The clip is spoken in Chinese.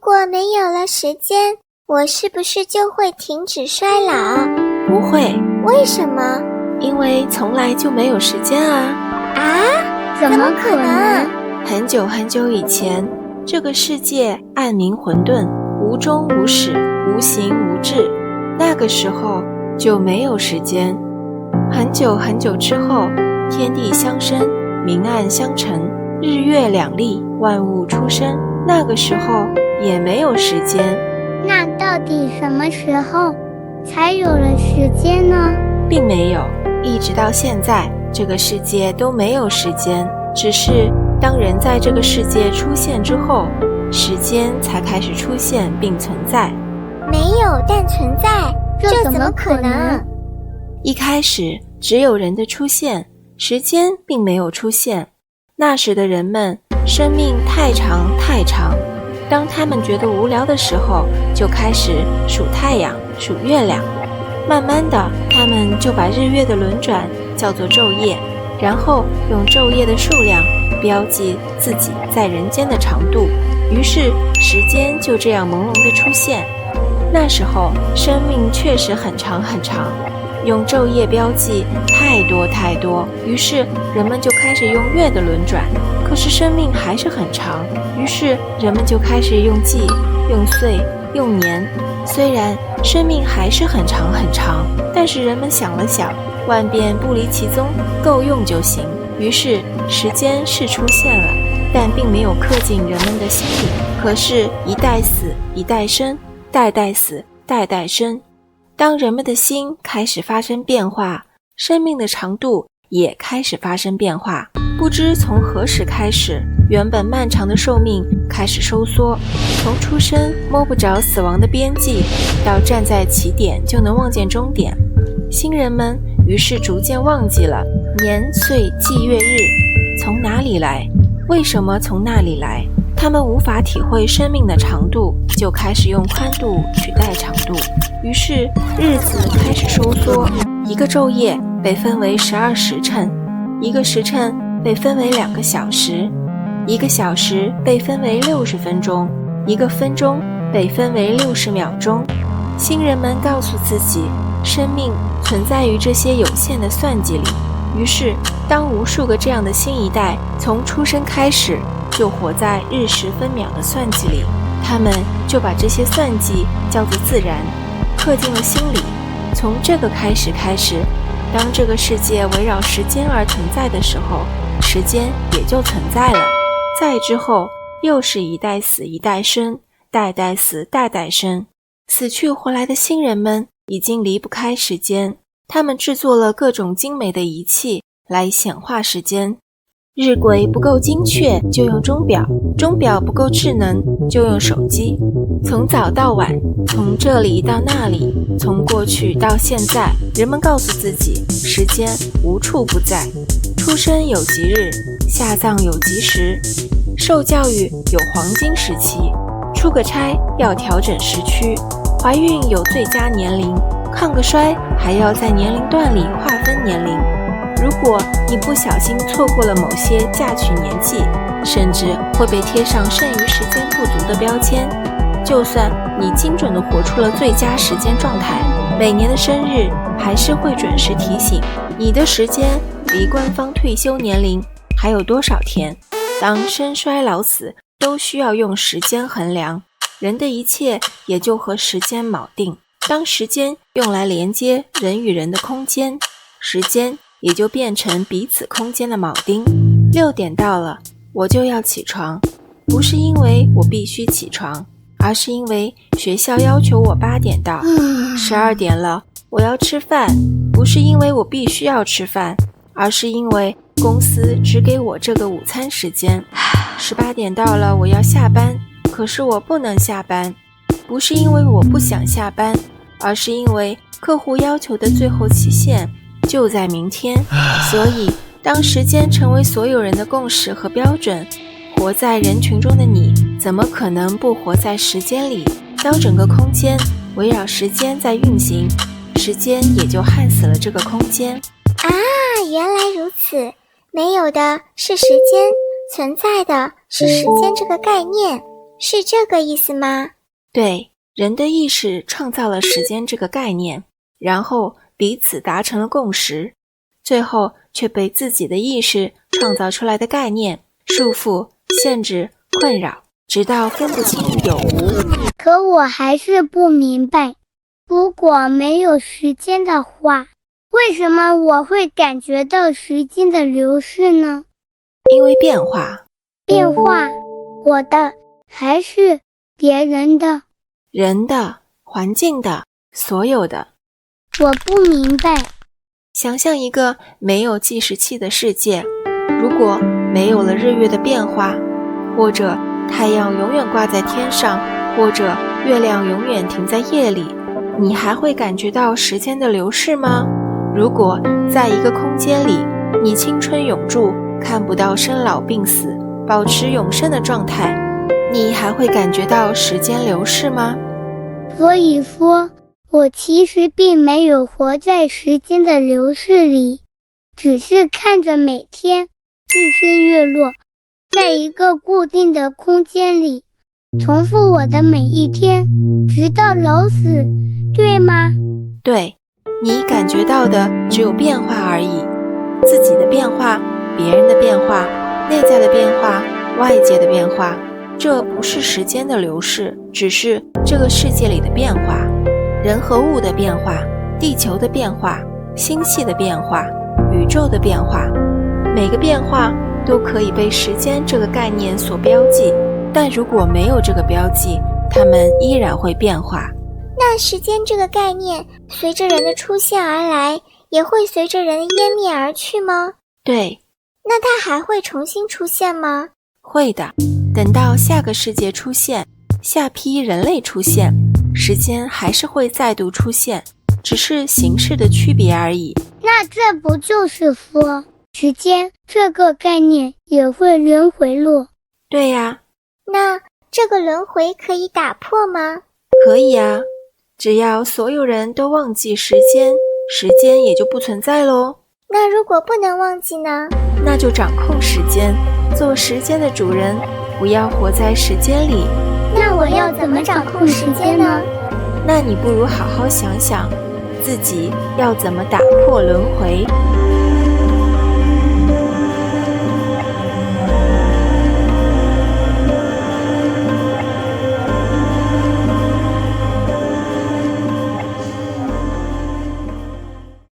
果没有了时间，我是不是就会停止衰老？不会。为什么？因为从来就没有时间啊。啊？怎么可能？很久很久以前，这个世界暗冥混沌，无终无始，无形无质，那个时候就没有时间。很久很久之后，天地相生，明暗相成，日月两立，万物出生，那个时候也没有时间。那到底什么时候才有了时间呢？并没有，一直到现在，这个世界都没有时间，只是当人在这个世界出现之后，时间才开始出现并存在。没有但存在，这怎么可能？一开始只有人的出现，时间并没有出现。那时的人们生命太长太长，当他们觉得无聊的时候，就开始数太阳数月亮，慢慢的他们就把日月的轮转叫做昼夜，然后用昼夜的数量标记自己在人间的长度，于是时间就这样朦胧的出现。那时候生命确实很长很长，用昼夜标记太多太多，于是人们就开始用月的轮转，可是生命还是很长，于是人们就开始用季、用岁、用年。虽然生命还是很长很长，但是人们想了想，万变不离其宗，够用就行，于是时间是出现了，但并没有刻进人们的心里。可是一代死一代生，代代死代代生，当人们的心开始发生变化，生命的长度也开始发生变化。不知从何时开始，原本漫长的寿命开始收缩，从出生摸不着死亡的边际，到站在起点就能望见终点。新人们于是逐渐忘记了年岁季月日从哪里来，为什么从那里来，他们无法体会生命的长度，就开始用宽度取代长度，于是日子开始收缩。一个昼夜被分为12时辰，一个时辰被分为2个小时，一个小时被分为60分钟，一个分钟被分为60秒钟。新人们告诉自己，生命存在于这些有限的算计里，于是当无数个这样的新一代从出生开始就活在日时分秒的算计里，他们就把这些算计叫做自然，刻进了心里。从这个开始，当这个世界围绕时间而存在的时候，时间也就存在了。再之后又是一代死一代生，代代死代代生。死去活来的新人们已经离不开时间，他们制作了各种精美的仪器来显化时间。日晷不够精确就用钟表，钟表不够智能就用手机。从早到晚，从这里到那里，从过去到现在，人们告诉自己，时间无处不在。出生有吉日，下葬有吉时，受教育有黄金时期，出个差要调整时区，怀孕有最佳年龄，抗个衰还要在年龄段里划分年龄。如果你不小心错过了某些嫁娶年纪，甚至会被贴上剩余时间不足的标签。就算你精准地活出了最佳时间状态，每年的生日还是会准时提醒你的时间离官方退休年龄还有多少天。当生衰老死都需要用时间衡量，人的一切也就和时间锚定。当时间用来连接人与人的空间，时间也就变成彼此空间的铆钉。6点到了，我就要起床，不是因为我必须起床，而是因为学校要求我8点到。12点了，我要吃饭，不是因为我必须要吃饭，而是因为公司只给我这个午餐时间。18点到了，我要下班，可是我不能下班，不是因为我不想下班，而是因为客户要求的最后期限就在明天。所以当时间成为所有人的共识和标准，活在人群中的你怎么可能不活在时间里？当整个空间围绕时间在运行，时间也就焊死了这个空间。啊，原来如此，没有的是时间，存在的是时间这个概念。是这个意思吗？对，人的意识创造了时间这个概念，然后彼此达成了共识，最后却被自己的意识创造出来的概念束缚、限制、困扰，直到分不清有无。可我还是不明白，如果没有时间的话，为什么我会感觉到时间的流逝呢？因为变化。变化，我的还是别人的？人的、环境的、所有的。我不明白。想象一个没有计时器的世界，如果没有了日月的变化，或者太阳永远挂在天上，或者月亮永远停在夜里，你还会感觉到时间的流逝吗？如果在一个空间里，你青春永驻，看不到生老病死，保持永生的状态，你还会感觉到时间流逝吗？所以说，我其实并没有活在时间的流逝里，只是看着每天日升月落，在一个固定的空间里，重复我的每一天，直到老死，对吗？对，你感觉到的只有变化而已，自己的变化，别人的变化，内在的变化，外界的变化，这不是时间的流逝，只是这个世界里的变化，人和物的变化，地球的变化，星系的变化，宇宙的变化，每个变化都可以被时间这个概念所标记，但如果没有这个标记，它们依然会变化。那时间这个概念随着人的出现而来，也会随着人的湮灭而去吗？对。那它还会重新出现吗？会的，等到下个世界出现，下批人类出现，时间还是会再度出现，只是形式的区别而已。那这不就是说，时间这个概念也会轮回落？对呀。那这个轮回可以打破吗？可以啊，只要所有人都忘记时间，时间也就不存在咯。那如果不能忘记呢？那就掌控时间，做时间的主人，不要活在时间里。那我要怎么掌控时间呢？那你不如好好想想，自己要怎么打破轮回。